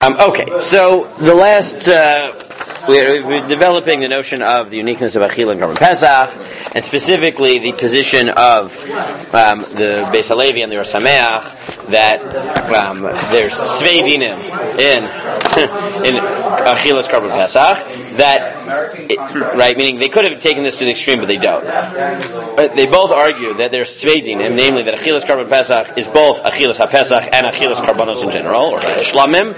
Okay, so the last, we're developing the notion of the uniqueness of Achilat Korban Pesach, and specifically the position of the Beis Halevi and the Or Sameach, that there's Tzvei Dinim in Achilat Korban Pesach, right, meaning they could have taken this to the extreme, but they don't. But they both argue that there's Tzvei Dinim, namely that Achilat Korban Pesach is both Achilas HaPesach and Achilas Korbanos in general, or Shlamim,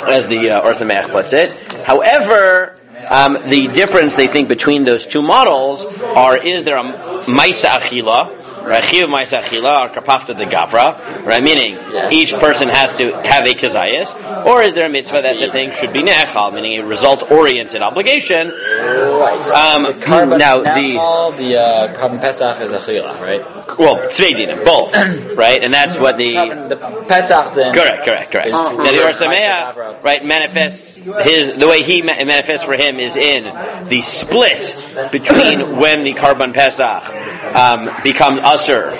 as the Or Sameach puts it. However, the difference they think between those two models is there a Maisa Achila, right? Chiyuv Maisa Achila, or Kapafta de Gavra, right? Meaning each person has to have a Kazayas, or is there a mitzvah that the thing should be Ne'echal, meaning a result-oriented obligation? Right. The Korban Pesach is Achila, right? Well, Tzvei Dinim, both, right? And that's what the Pesach then. Correct. Now the Or Sameach, right, manifests the way he manifests for him is in the split between when the Korban Pesach becomes Asur.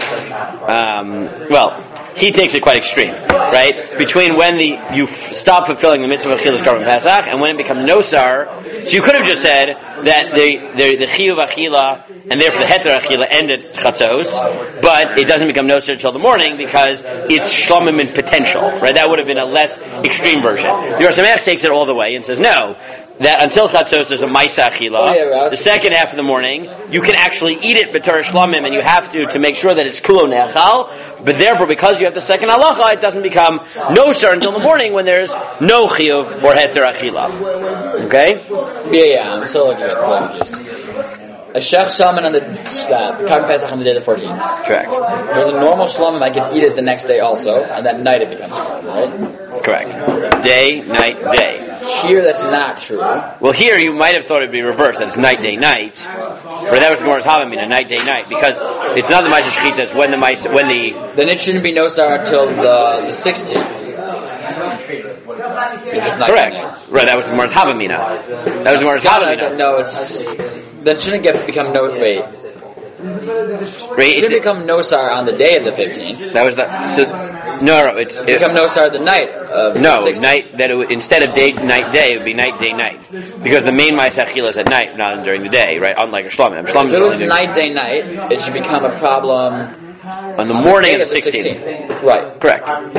He takes it quite extreme, right? Between when you stop fulfilling the mitzvah of Achilas Korban Pesach and when it becomes Nosar. So you could have just said that the Chiyuv Achila and therefore the Heter Achila end at Chatzos, but it doesn't become Nosar until the morning because it's Shlomim in potential, right? That would have been a less extreme version. The Or Sameach takes it all the way and says, no, that until Chatzos there's a Maisa Achila. The second half of the morning, you can actually eat it b'Torah Shlomim, and you have to make sure that it's Kulo Ne'achal, but therefore, because you have the second halacha, it doesn't become Nosar until the morning when there's no Chiyuv or Heter Achila. Okay? Yeah, I'm so confused. A Shech Shaman on the Korban Pesach on the day of the 14th. Correct. There's a normal Shlomim, I can eat it the next day also, and that night it becomes right? Correct. Day, night, day. Here, that's not true. Well, here you might have thought it would be reversed, that it's night, day, night. But that was the Gemara's Havamina, night, day, night, because it's not the Maisa Shechita, it's when the... Then it shouldn't be Nosar until the 16th. Correct. Right, that was the Gemara's Havamina. That was the Gemara's Havamina. No, it's... Then shouldn't become no... Wait. It should become Nosar on the day of the 15th. That was the... So, no, it's... become Nosar the night of the 16th. Night, that it would, instead of day, night, day, it would be night, day, night. Because the main Maisa Achila is at night, not during the day, right? Unlike a Shlomim. If it was night, day, night, it should become a problem... On the morning of the 16th. Right. Correct. And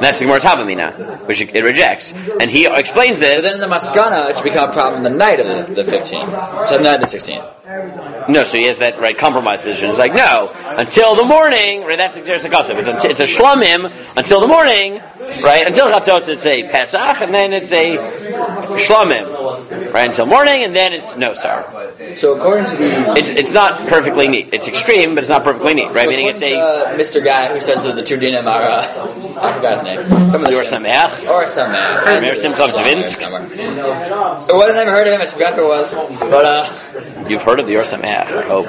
that's the Gemara's Havamina, which it rejects. And he explains this... But then in the Maskana, it should become a problem the night of the 15th. So the night of the 16th. No, so he has that compromise position. It's like, no, until the morning, right? That's the Xeris. It's a Shlomim until the morning, right? Until Chatzos it's a Pesach, and then it's a Shlomim, right? Until morning, and then it's Nosar. So according to the... It's not perfectly neat. It's extreme, but it's not perfectly neat, right? So meaning it's Mr. Guy who says that the two dinim are... I forgot his name. Or Sameach. Or Sameach. Remember Simchav Dvinsk? Well, I never heard of him. I forgot who it was. But you've heard of the Or Sameach, I hope.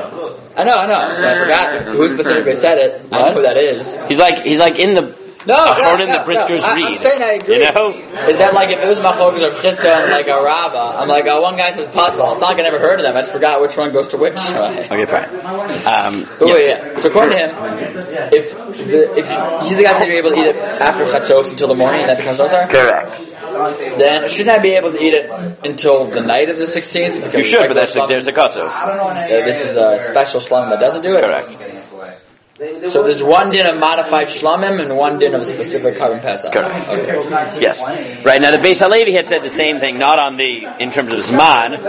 I know. So I forgot who specifically said it. I know who that is. He's like in the... No. The Briskers read. I'm saying I agree. You know? Is that like if it was Machogas or Chista and like a Rabbah, I'm like, one guy says puzzle. It's not like I never heard of them. I just forgot which one goes to which. Okay, fine. So according to him, if he's the guy said you're able to eat it after Chatzos until the morning and that becomes Nosar? Correct. Then shouldn't I be able to eat it until the night of the 16th? You should, but that's the Xeris. This is a special Shlomim that doesn't do it? Correct. So there's one din of modified Shlomim and one din of specific Korban Pesach. Correct. Okay. Yes. Right, now the Beis Halevi had said the same thing, not in terms of Zman.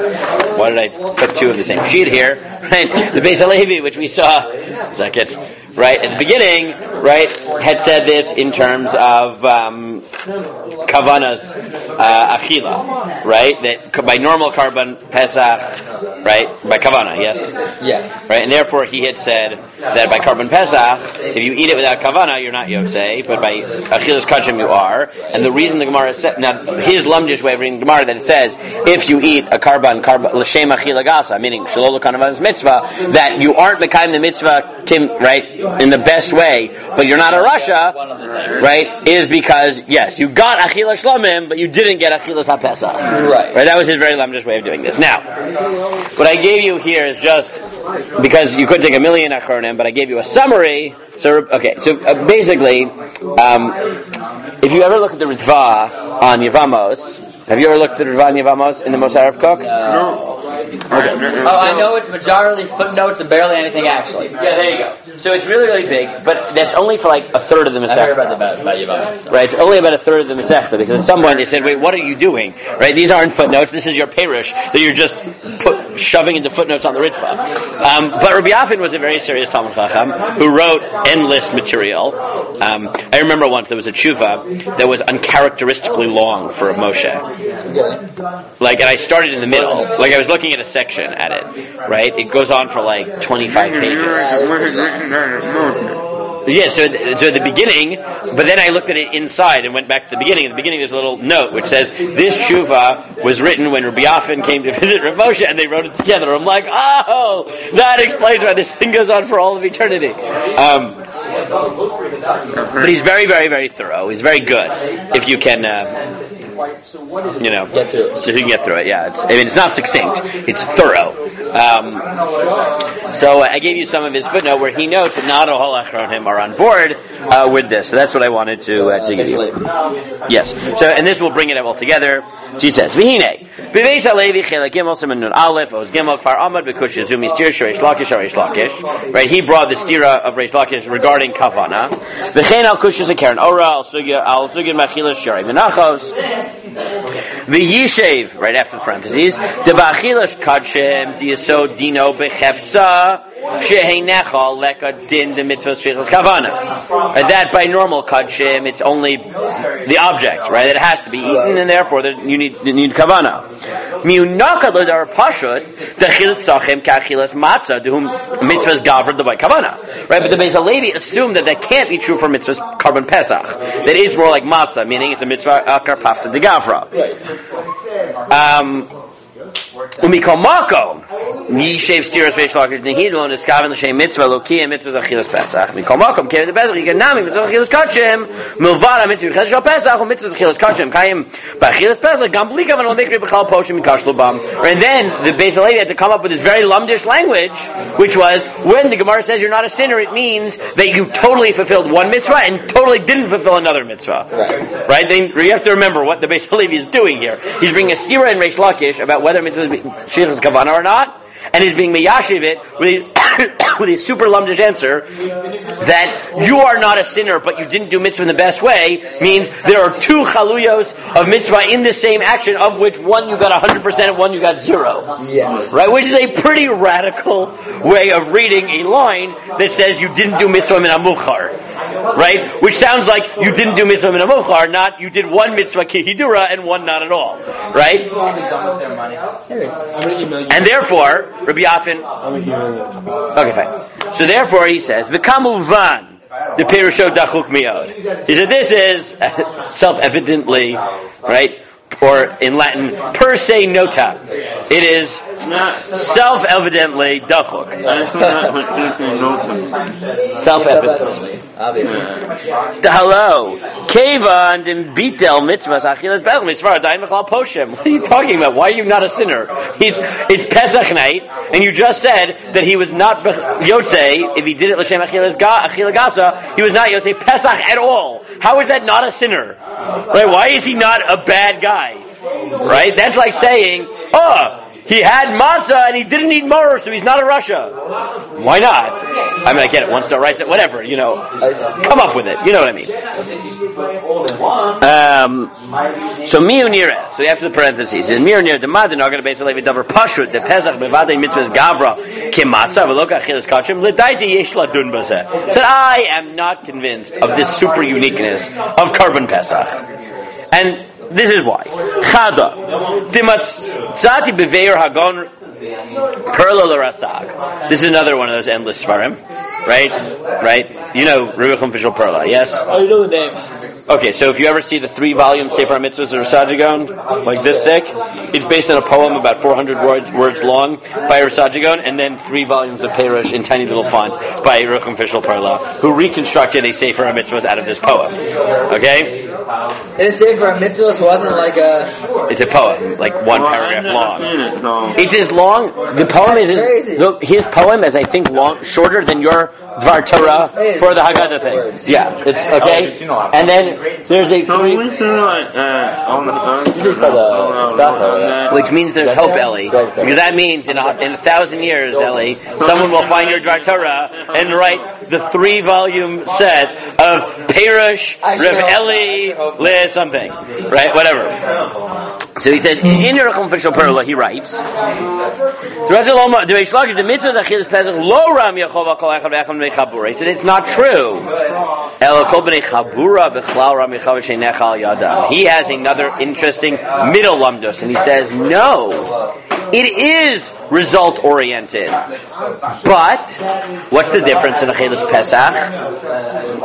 Why did I put two of the same sheet here? Right? The Beis Halevi, which we saw, right, at the beginning, right, had said this in terms of Kavanas Achila, right? That by normal Korban Pesach, right, by Kavana, yes? Yeah. Right, and therefore he had said that by Korban Pesach, if you eat it without Kavana, you're not Yotzei, but by Achilas Kachim you are. And the reason the Gemara said, now his Lamdish way of reading the Gemara, that it says, if you eat a Korban L'Shem Achila Gasa, meaning Shalol L'Kanava's mitzvah, that you aren't Mekayim the mitzvah, right, in the best way, but you're not a Rasha, right, is because, yes, you got Achila Shlomim, but you didn't get Achilas HaPesach. Right. That was his very Lamdish way of doing this. Now, what I gave you here is just because you could take 1,000,000 achronim, but I gave you a summary. So basically, if you ever look at the Ritva on Yevamos, have you ever looked at the Ritva on Yevamos in the Mosar of Koch? No. Okay. Oh, I know it's majority footnotes and barely anything actually. Yeah, there you go. So it's really, really big, but that's only for like a third of the Masechta. I heard about Yevamos. Right, it's only about a third of the Masechta, because at some point they said, wait, what are you doing? Right, these aren't footnotes, this is your perush that you're just shoving into footnotes on the Ritva. But Rabbi Affin was a very serious Talmud Chacham who wrote endless material. I remember once there was a tshuva that was uncharacteristically long for a Moshe. Okay. And I started in the middle. I was looking at a section at it, right? It goes on for 25 pages. Yeah, so at the beginning, but then I looked at it inside and went back to the beginning. At the beginning there's a little note which says, this tshuva was written when Rabbi Affin came to visit Rav Moshe, and they wrote it together. I'm like, oh, that explains why this thing goes on for all of eternity. But he's very, very, very thorough. He's very good if you can... Get through it. So you can get through it, yeah. It's not succinct, it's thorough. So I gave you some of his footnote where he notes that not all Achronim are on board with this. So that's what I wanted to give you. Yes. So, and this will bring it all together. She says, V'hine, B'veis HaLevi Chelek Gimel Siman Nun Aleph, Oz Gimel Kfar Amad B'kush Yezumi Stir Reish Lakish. Right, he brought the stira of Reish Lakish regarding Kavana. V'chein Al Kush Karen Ora Al Sugya Machilas Shari Menachos. V'yishev, right after the parentheses, the B'achilas Kadshem D'yesod Dino B'chefza Sheheinechal Leka Din the Mitzvah Shechas Kavana. That by normal Kadshem, it's only the object, right? It has to be eaten, and therefore you need Kavana. Miunakad L'dar Pashut D'achilas Tzachem K'achilas Matzah D'hum Mitzvahs Gavra D'bay Kavana. Right, but the Beis HaLevi assumed that can't be true for Mitzvahs Korban Pesach. That is more like Matzah, meaning it's a Mitzvah Akar Pafta De Gavra. Umikol Makom Yishev Stiras Reish Lakish Nehidlon Eskaven L'Shem Mitzvah Lokia Mitzvah Achilas Pesach. Mikol Makom Kevin the Pesach Yikanami Mitzvah Achilas Kachem Milvada Mitzvah Achilas Pesach or Mitzvah Achilas Kachem Kayim B'Achilas Pesach Gam Bli Kavan Omikri B'Chal Poshim Mikash Lubam. And then the Beis HaLevi had to come up with this very lumdish language, which was when the Gemara says you're not a sinner, it means that you totally fulfilled one mitzvah and totally didn't fulfill another mitzvah. Right? Then you have to remember what the Beis HaLevi is doing here. He's bringing a stira in Reish Lakish about whether mitzvahs Sheikh's Kavana or not, and he's being meyashiv it with a super lumdish answer that you are not a sinner, but you didn't do mitzvah in the best way, means there are two chaluyos of mitzvah in the same action, of which one you got 100% and one you got 0. Yes. Right? Which is a pretty radical way of reading a line that says you didn't do mitzvah min amuchar. Right? Which sounds like you didn't do mitzvah min amuchar, not you did one mitzvah kihidura and one not at all. Right? And therefore, Rabbi Affin... Okay, fine. So therefore he says, V'kamuvan, the Perusho Dachuk Miod. He said this is self-evidently, right? Or in Latin, per se nota. It is self-evidently dachuk. Self-evidently. Obviously. Hello. Kevan dim bitel mitzvahs achilas pesach mitzvah daim mechal poshem. What are you talking about? Why are you not a sinner? It's Pesach night, and you just said that he was not Yotzei, if he did it l'shem achila gasa, he was not Yotzei Pesach at all. How is that not a sinner? Right? Why is he not a bad guy? Right? That's like saying, he had matzah and he didn't eat maror, so he's not a Russia. Why not? I mean, I get it. One star rice, whatever. Come up with it. You know what I mean? So miu nira. So after the parentheses, in miu nira demad not going to be so levi davar pashut the pesach bevadei mitzvahs gavra kimatzah v'loka achilas kachem ledaiti yesh ladun bazeh. Said I am not convinced of this super uniqueness of Korban Pesach, and this is why. Chada timatzati beveir hagon perla l'rasag. This is another one of those endless svarim, right? You know Rucham Fishel Perla, yes? I know the name. Okay, so if you ever see the 3-volume Sefer HaMitzvahs or Rasajagon, like this thick, it's based on a poem about 400 words long by Rasajagon, and then 3 volumes of Perush in tiny little font by Rucham Fishel Perla, who reconstructed a Sefer HaMitzvahs out of this poem. Okay? And the Sefer HaMitzvahs wasn't like a... It's a poem, like one paragraph long. It's as long. The poem his poem is, I think, shorter than your Dvar Torah for the Haggadah thing. Yeah, it's okay. And then there's a three, which means there's hope, Eli, because that means in 1,000 years, Eli, someone will find your Dvar Torah and write the 3-volume set of Perush Rav Eli Le something, right? Whatever. So he says in Yerachim Official Perla, he writes. He said it's not true. He has another interesting middle lumdus, and he says no. It is result oriented, but what's the difference in Achilas Pesach?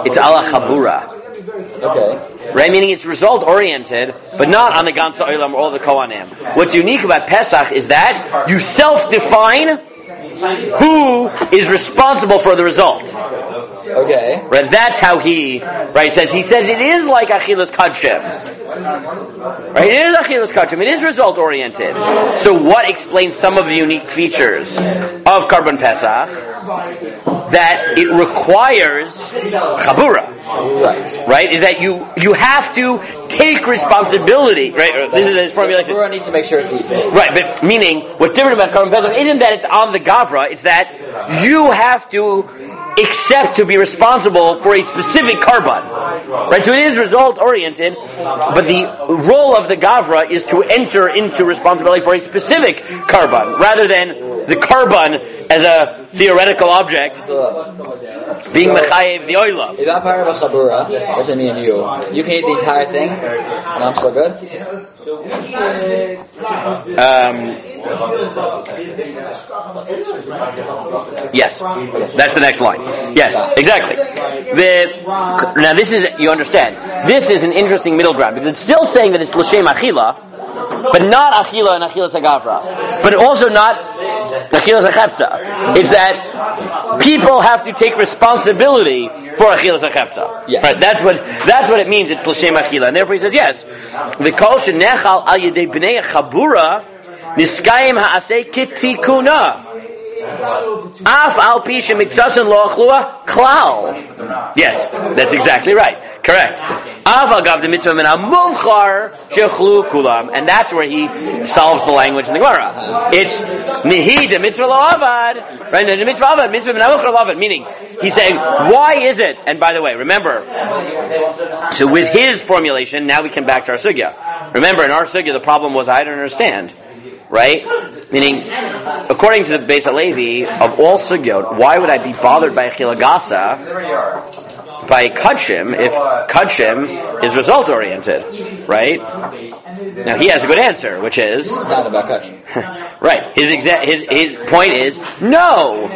It's ala chabura. Okay. Right, meaning it's result oriented, but not on the Gansa Olam or all the Kohanim. What's unique about Pesach is that you self-define who is responsible for the result. Okay. Right, that's how he says. He says it is like Achilas Kodshim. Right, it is Achilas Kodshim. It is result oriented. So what explains some of the unique features of Korban Pesach? That it requires chabura, right? Is that you have to take responsibility, right? This is his formulation. Chabura needs to make sure it's eaten, right? But meaning, what's different about Korban Pesach isn't that it's on the gavra; it's that you have to accept to be responsible for a specific korban, right? So it is result oriented, but the role of the gavra is to enter into responsibility for a specific korban, rather than the korban as a theoretical object being mechayev the oila. If I'm part of a chabura, that's me and you can eat the entire thing, and I'm still good. Yes, that's the next line. Yes, exactly. Now this is, you understand, this is an interesting middle ground, because it's still saying that it's l'shem achila, but not achila and achilas hagavra, but also not achilas hachefza. It's that people have to take responsibility for achilas hachefza. Yes. Right? That's what it means. It's l'shem achila, and therefore he says yes. The kol shenechal al yedei bnei chabura niskayim haasei kitikuna. Af al pi shemiksasen lo achlua klal. Yes, that's exactly right. Correct. Av agav the mitzvah min amuvchar shechlu kulam, and that's where he solves the language in the Gemara. It's nihi the mitzvah lo avad, right? The mitzvah avad, mitzvah min amuvchar lo avad. Meaning, he's saying, why is it? And by the way, remember. So with his formulation, now we come back to our sugya. Remember, in our sugya, the problem was I don't understand. Right? Meaning, according to the Beis Halevi, of all sugyot, why would I be bothered by Achila Gasa by Kudshim if Kudshim is result oriented? Right? Now he has a good answer, which is it's not about Kudshim. Right. His point is no.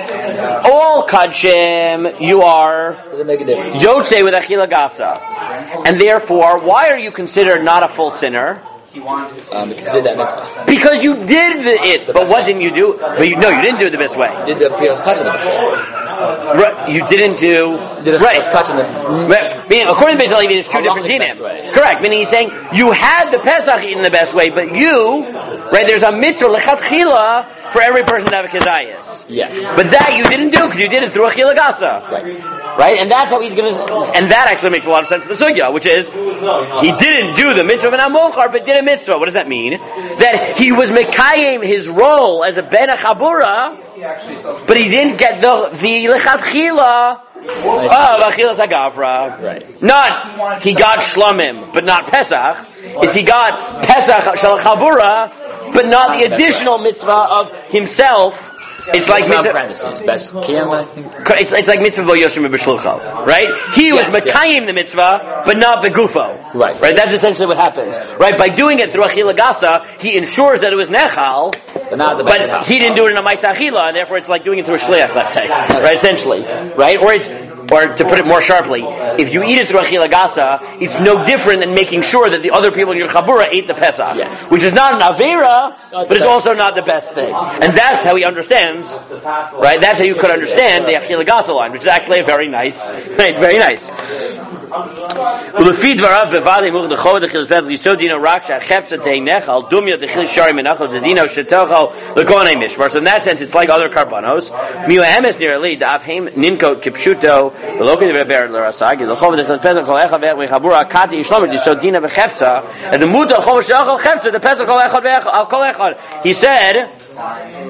All Kudshim you are Yotze with Achila Gasa, and therefore, why are you considered not a full sinner? Because you did that mitzvah. Because you did it, but what didn't you do? But you didn't do it the best way. You did the Pios Kachin the best way. Right, you didn't do. Right. Meaning, according to Beis Halevi, there's two different dinim. Correct. Meaning, he's saying you had the Pesach eaten the best way, but there's a mitzvah lechatchila for every person to have a kezayis. Yes. But that you didn't do because you did it through a chilagasa. Right, and that's how he's going to. And that actually makes a lot of sense to the sugya, which is he didn't do the mitzvah of an amochar, but did a mitzvah. What does that mean? That he was mekayim his role as a ben achabura, but he didn't get the lechatchila of achilas hagavra. Right. Not he got shlamim, but not Pesach. Is he got Pesach shel chabura, but not the additional mitzvah of himself. It's like mitzvah. It's like mitzvah bo yoshim b'shlucha, right? He was mekayim the mitzvah, but not begufo. Right. That's essentially what happens. Right. By doing it through achila gasa, he ensures that it was nechal, but he didn't do it in a ma'aseh achila, and therefore it's like doing it through a shliach. Let's say, right? Essentially, right? Or to put it more sharply, if you eat it through achila gasa, it's no different than making sure that the other people in your chabura ate the pesach, which is not an avera, but it's also not the best thing. And that's how he understands, right? That's how you could understand the achila gasa line, which is actually a very nice, right? Very nice. ולפי דבריו בוודאי מוכן לחוב דחיל פסח יסוד דינו רק שהחפצה תהי נחל דומיה דחיל שרי מנחל דדינו שתאכל לכהני משמר. So in that sense it's like other karbanos. מיהו האמס נראה לי דאף הם ננקוט כפשוטו ולא כדבר לרס"ג לחוב דחיל פסח כל אחד ואחד מחבורה קטי ישלומר יסוד דינה בחפצה and the muta לחוב שאכל חפצה the פסח כל אחד ואחד כל אחד. He said,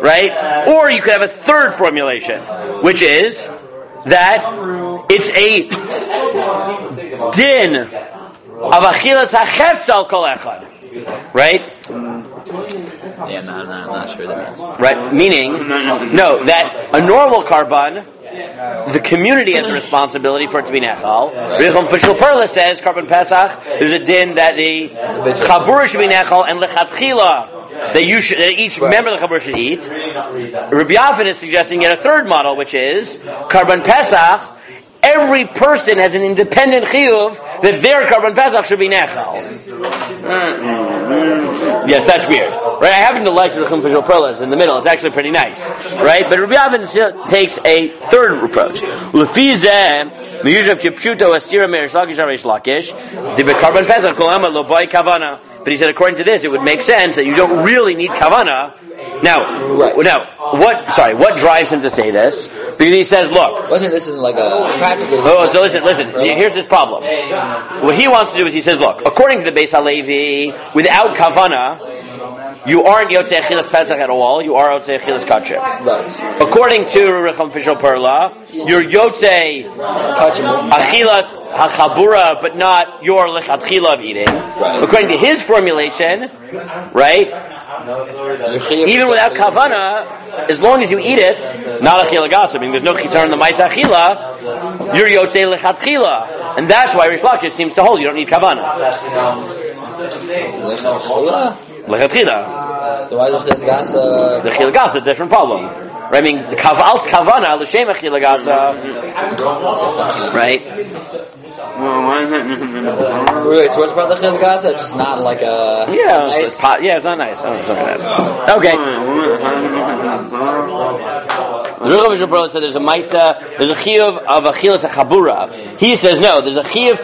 right, or you could have a third formulation, which is that it's a din of achilas hachefza al kol echad, right? Yeah, I'm not sure that means. Right, meaning, no, that a normal karban, the community has the responsibility for it to be nechal. Richon Fishul Perla says, Korban Pesach, there's a din that the chabura should be nechal and lechatchila that each member of the chabura should eat. Rabbi Yafin is suggesting yet a third model, which is Korban Pesach. Every person has an independent chiyuv that their Korban Pesach should be nechal. Yes, that's weird, right? I happen to like Rechum Fishul Perlas in the middle. It's actually pretty nice, right? But Rabbi Yavin takes a third approach. But he said, according to this, it would make sense that you don't really need kavana. Now, what drives him to say this? Because he says, look. Wasn't this like a practical? So listen. Here's his problem. What he wants to do is he says, look, according to the Beis Halevi, without kavana, you aren't Yotzei Achilas Pesach at all. You are Yotzei Achilas Kachim. Right. According to Recham Fishul Perla, you're Yotzei Achilas HaChabura, but not your Lechatchila of eating. Right. According to his formulation, right? Even without kavana, as long as you eat it, not achila gasa, meaning there's no chitzar in the ma'isa achila, you're yotzei lechatchila, and that's why Rish Lakish seems to hold you don't need kavana. Lechatchila. The achila gasa, a different problem. Right? I mean, kaval's kavana l'shem achila gasa, right? Wait, so what's about the chizgasa? Just not like a nice. It's not nice. Okay. The Recham Fishul Perla said there's a ma'isa, there's a chiyuv of achilas chabura. He says no, there's a chiyuv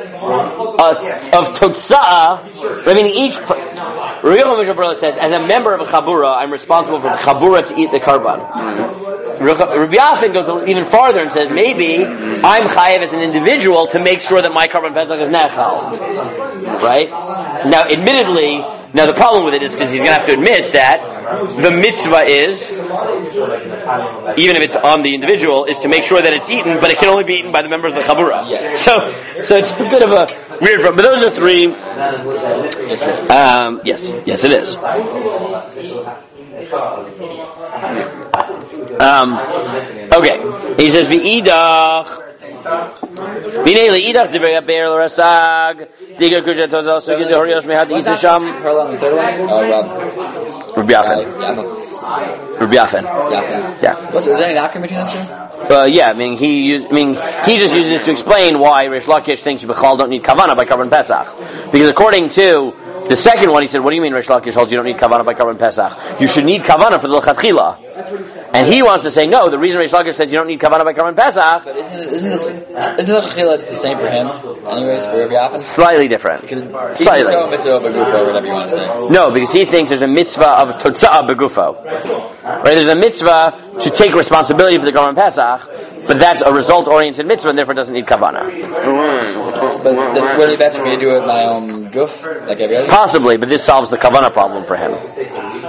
of totza'ah. I mean, each. Recham Fishul Perla says, as a member of a chabura, I'm responsible for the chabura to eat the karban. Rabbi Yafin goes even farther and says, maybe I'm chayev as an individual to make sure that my Korban Pesach is nechal. Right? Now, admittedly, the problem with it is because he's going to have to admit that the mitzvah is, even if it's on the individual, is to make sure that it's eaten, but it can only be eaten by the members of the chabura. Yes. So it's a bit of a weird problem. But those are three. Yes, it is. Okay, he says v'idach v'nei idach divrei haber l'rasag diga kusha tozal sugid horios mehad isasham. Rabbi Yafin. Yeah. Is there any doctrine between us two? Yeah, I mean, he just uses this to explain why Rish Lakish thinks you don't need kavana by Korban Pesach, because according to the second one, he said, what do you mean Rish Lakish holds you don't need kavana by Korban Pesach? You should need kavana for the lechatchila. And he wants to say, no, the reason Rish Lakish says you don't need kavana by Korban Pesach... But isn't lechatchila the same for him, anyways, for Rabbi Yafin? Slightly different. Because he's so mitzvah begufo, whatever you want to say. No, because he thinks there's a mitzvah of totza'ah begufo. Right? There's a mitzvah to take responsibility for the Korban Pesach, but that's a result-oriented mitzvah and therefore doesn't need kavana. But would it be best for me to do it with my own guf, like every other? Possibly, but this solves the kavana problem for him.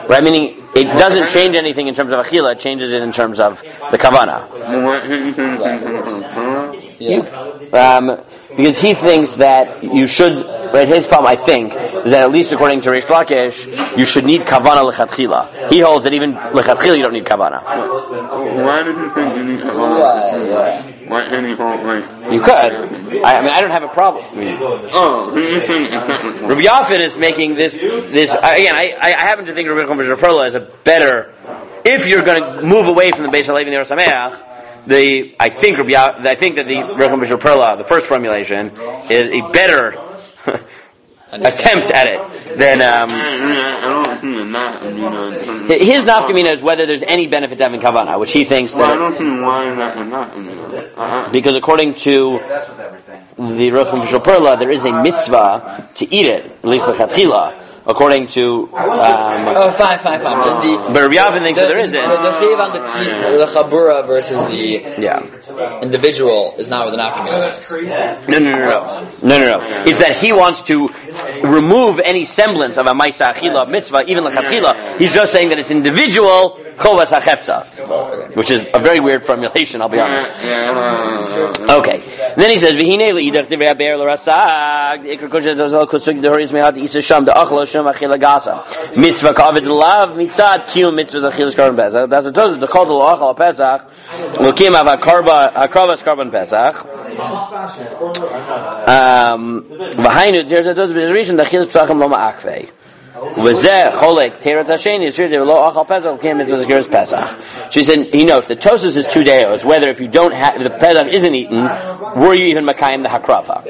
Right? Meaning, it doesn't change anything in terms of achila, it changes it in terms of the kavana. Because he thinks that you should, right, his problem, I think, is that at least according to Rish Lakish, you should need kavana lechatchila. He holds that even lechatchila you don't need kavana. Why does he think you need kavana? Why any whole you could. I don't have a problem. Rabbi Yafin is making this again, I happen to think Rabbi Yafin Perla is a better, if you're going to move away from the Beis Halevi and the Or Sameach, I think that the Recham Fishul Perla, the first formulation, is a better attempt at it than his nafkamina is whether there's any benefit to having kavana, which he thinks that. I don't see why not. Because according to the Rochim V'Shul Perla, there is a mitzvah to eat it, at least lechatchila, according to. Fine. But Rabbi Yavin thinks that there isn't. The chiv on the chabura versus the individual is not with an aftermath. No. It's that he wants to remove any semblance of a ma'isa achila mitzvah, even lechatchila. He's just saying that it's individual chovas hacheptza, which is a very weird formulation. I'll be honest. Okay. And then he says, "V'hinei le'idach divrei habe'er l'rasag ikar kosher dozal kusuk dehoris me'ad isa sham de'achla sham achila gasa mitzvah kavod lav mitzad kiyum mitzvah achilas korban pesach." That's the Tosfos. The call to l'achal pesach l'kim av hakrovas korban pesach. V'hainu there's a Tosfos b'zrishon d'achilas pesachim lo ma'akvei. She said he knows the Tosfos is 2 days. Whether if you don't have the Pesach isn't eaten, were you even makayim the hakrava?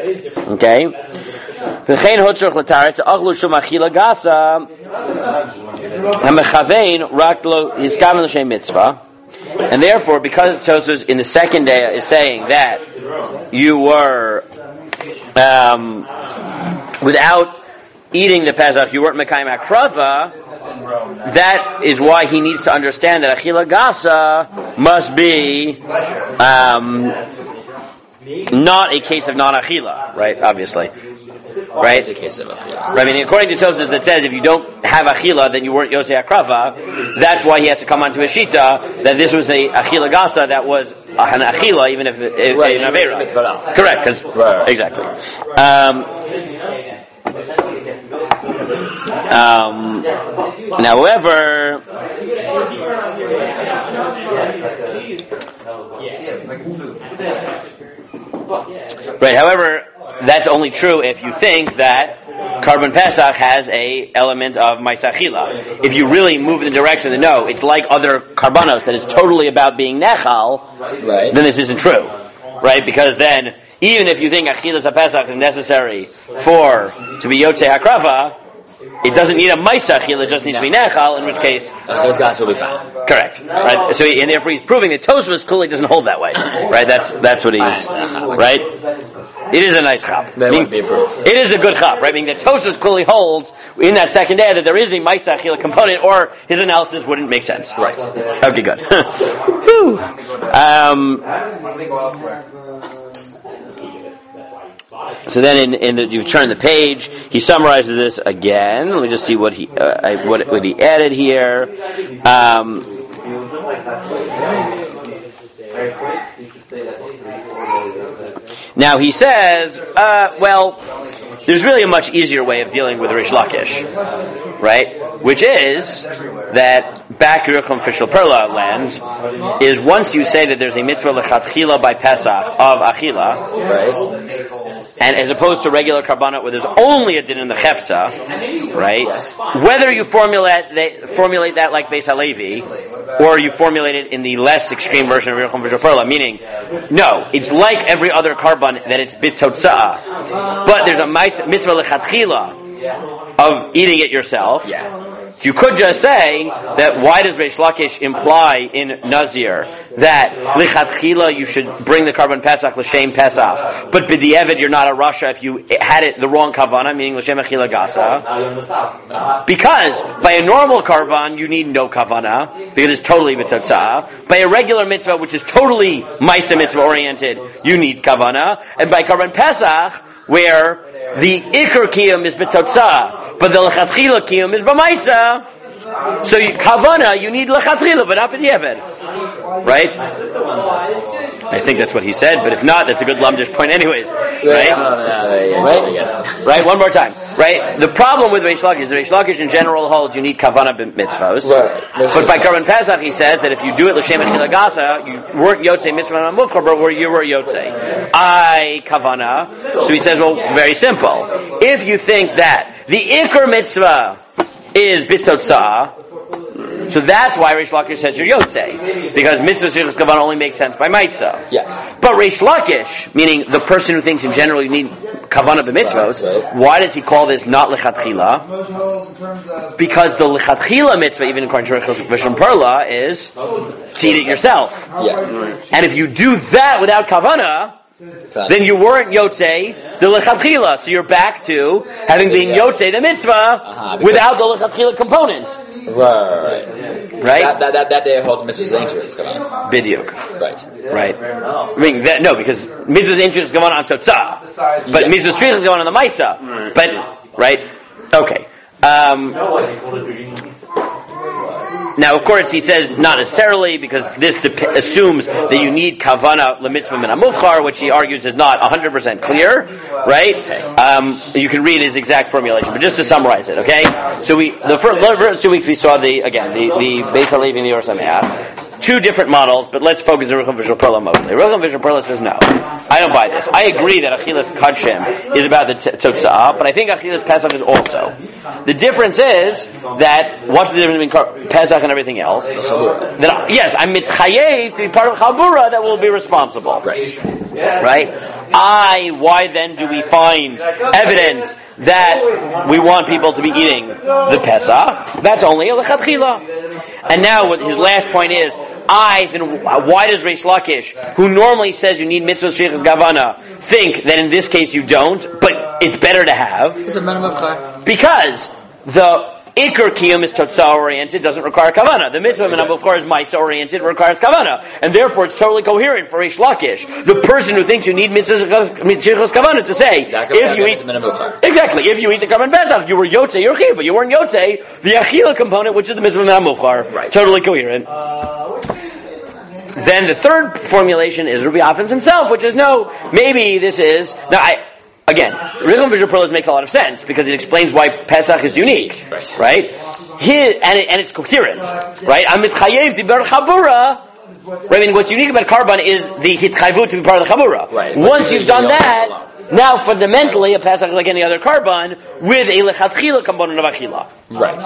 Okay. And therefore, because Tosfos in the second day is saying that you were without eating the Pesach, you weren't Mekayim Akrava, that is why he needs to understand that Achila Gasa must be not a case of non-Achila, right? Obviously. Right? It's a case of Achila. Right? I mean, according to Tosfos, it says if you don't have Achila, then you weren't Yosei Akrava. That's why he has to come onto a Shita, that this was a Achila Gasa that was an Achila, even if an Aveira. Correct, because, exactly. However, that's only true if you think that Korban Pesach has a element of Maisachila. If you really move in the direction that no, it's like other Karbanos, that it's totally about being Nechal, then this isn't true. Right? Because then, even if you think Achilas HaPesach is necessary to be Yotzei HaKrava, it doesn't need a Maisa Achila, it just needs to be Nechal, in which case those guys will be fine. Correct. Right? So and therefore he's proving that Tosfos clearly doesn't hold that way. Right? That's what he's right? It is a nice chap. It is a good chap, right? Meaning that Tosfos clearly holds in that second day that there is a Maisa Achila component, or his analysis wouldn't make sense. Right. Okay, good. So then, you turn the page. He summarizes this again. Let me just see what he added here. Now he says, there's really a much easier way of dealing with Rish Lakish, right? Which is that back Yerucham Fishel Perla land is once you say that there's a mitzvah lechatchila by Pesach of Achila, right? And as opposed to regular karbanot where there's only a din in the chefza, right? Whether you formulate that like Beis Halevi, or you formulate it in the less extreme version of Yerucham Fishel Perla, meaning, no, it's like every other karban that it's bit totza'ah, but there's a mitzvah lechatchila of eating it yourself. You could just say that why does Reish Lakish imply in Nazir that lichatchila you should bring the Korban Pesach l'shem Pesach, but b'di'evid you're not a Rasha if you had it the wrong kavana, meaning l'shem achila gasa? Because by a normal Korban you need no kavana because it's totally b'totzah. By a regular mitzvah which is totally Maisa mitzvah oriented, you need kavana, and by Korban Pesach where the Iker Kiyum is b'totzah, but the Lechatchila Kiyum is b'maisa. So Kavana, you need Lechatchila, but not b'di'evid. Right? I think that's what he said, but if not, that's a good Lamdish point anyways. Right? Right? One more time. Right? The problem with Reish Lakish is Reish Lakish in general holds you need Kavana b'mitzvos. But by Korban Pesach he says that if you do it l'shem achila gasa, you weren't Yotzei mitzvah mufchar, but you were Yotzei. Kavana. So he says, well, very simple. If you think that the Iker mitzvah is b'totzah, so that's why Reish Lakish says you're Yotzei, because mitzvah shirchus kavanah only makes sense by maitza. Yes. But Reish Lakish, meaning the person who thinks in general you need kavanah b'mitzvot, why does he call this not lechatchila? Because the lechatchila mitzvah, even according to Rishon Perla, is to eat it yourself. Yeah. And if you do that without kavanah, then you weren't yotzei the lechatchila. So you're back to having been yotzei the mitzvah without the lechatchila component. Right? That day holds mitzvahs ancient kavanah. Bidyuk. Right. I mean, no, because mitzvahs ancient is going on totzah, but mitzvahs shriach is going on the ma'isa. But right? Okay. Now, of course, he says not necessarily, because this assumes that you need kavana lemitzvah min hamuvchar, which he argues is not 100% clear, right? You can read his exact formulation, but just to summarize it, okay? So the first 2 weeks we saw the Beis Halevi and the Or Sameach. Two different models, but let's focus on Rucham Vishal Perla mostly. Rucham Vishal Perla says no. I don't buy this. I agree that Achilas Kadshim is about the Totzah, but I think Achilas Pesach is also. The difference is that, what's the difference between Pesach and everything else? That, yes, I'm mitchayev to be part of Chabura that will be responsible. Right? Why then do we find evidence that we want people to be eating the Pesach? That's only a lechatchila. And now what his last point is, then why does Reish Lakish, who normally says you need mitzvah shrichas gavana, think that in this case you don't, but it's better to have? Because the Iker Kiyum is Totzah oriented, doesn't require Kavana. The Mitzvah Min of course, Maisa oriented, requires Kavana. And therefore it's totally coherent for Reish Lakish, the person who thinks you need Mitzvah Kavana, to say, if you eat the Korban Pesach, you were Yotzei, you're Chiv, but you weren't Yotzei, the Achila component, which is the Mitzvah Min HaMuchar, totally coherent. Then the third formulation is Rabbi Affin's himself, which is no, maybe this is, again, Rucham Vishal Perla makes a lot of sense because it explains why Pesach is unique, right? And it's coherent, right? I'm mitchayev diber chabura. I mean, what's unique about Korban is the hitchayvut to be part of the chabura. Right. Once you've done that, now fundamentally a Pesach is like any other Korban with a lechatchila component of achila. Right.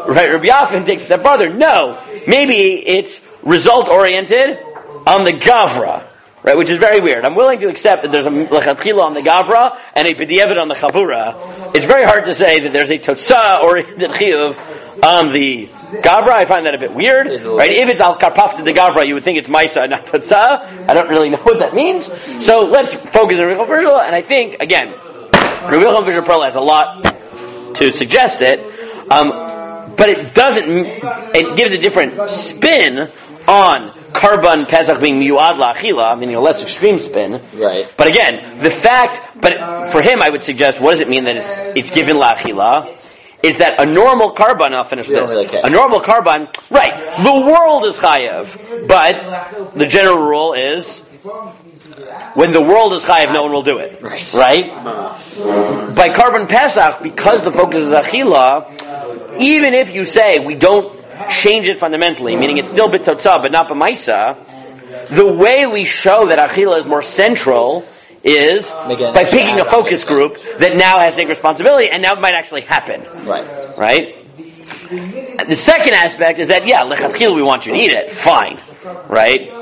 Rabbi Affin takes a step further. No, maybe it's result oriented on the gavra. Right, which is very weird. I'm willing to accept that there's a lechatchila on the gavra and a b'diavad on the chabura. It's very hard to say that there's a totzah or a chiyuv on the gavra. I find that a bit weird. Right, if it's al karpaf to the gavra, you would think it's maisa, not totzah. I don't really know what that means. So let's focus on Rucham Vishal Perla, and I think again, Rucham Vishal Perla has a lot to suggest it, but it doesn't. It gives a different spin on Korban Pesach being miyuad la'achila, meaning a less extreme spin. Right. But again, but for him, I would suggest, what does it mean that it's given la'achila? It's that a normal Korban, I'll finish this. Really a normal Korban, right, the world is chayav, but the general rule is, when the world is chayav, no one will do it. Right? By Korban Pesach, because the focus is achila, even if you say we don't change it fundamentally, meaning it's still b'totzah but not b'maisa, the way we show that achila is more central is by picking a focus group that now has to take responsibility, and now it might actually happen. Right? The second aspect is that, lechatchila we want you to eat it, fine. Right?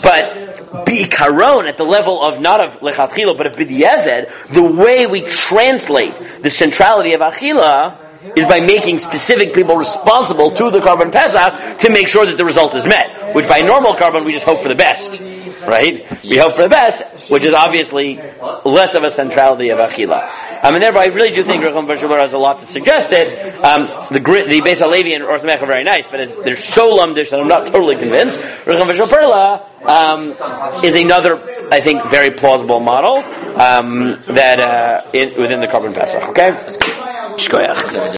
But bi'ikaron, at the level of not of lechatchila but of b'diavad, the way we translate the centrality of achila is by making specific people responsible to the Korban Pesach to make sure that the result is met. Which by normal Korban we just hope for the best, right? Yes. We hope for the best, which is obviously less of a centrality of Achila. And therefore I really do think Rucham Vishal Perla has a lot to suggest it. The Beis Halevi and Or Sameach are very nice, but they're so lumdish that I'm not totally convinced. Rucham Vishal Perla is another, I think, very plausible model within the Korban Pesach. Okay? Shkoyach.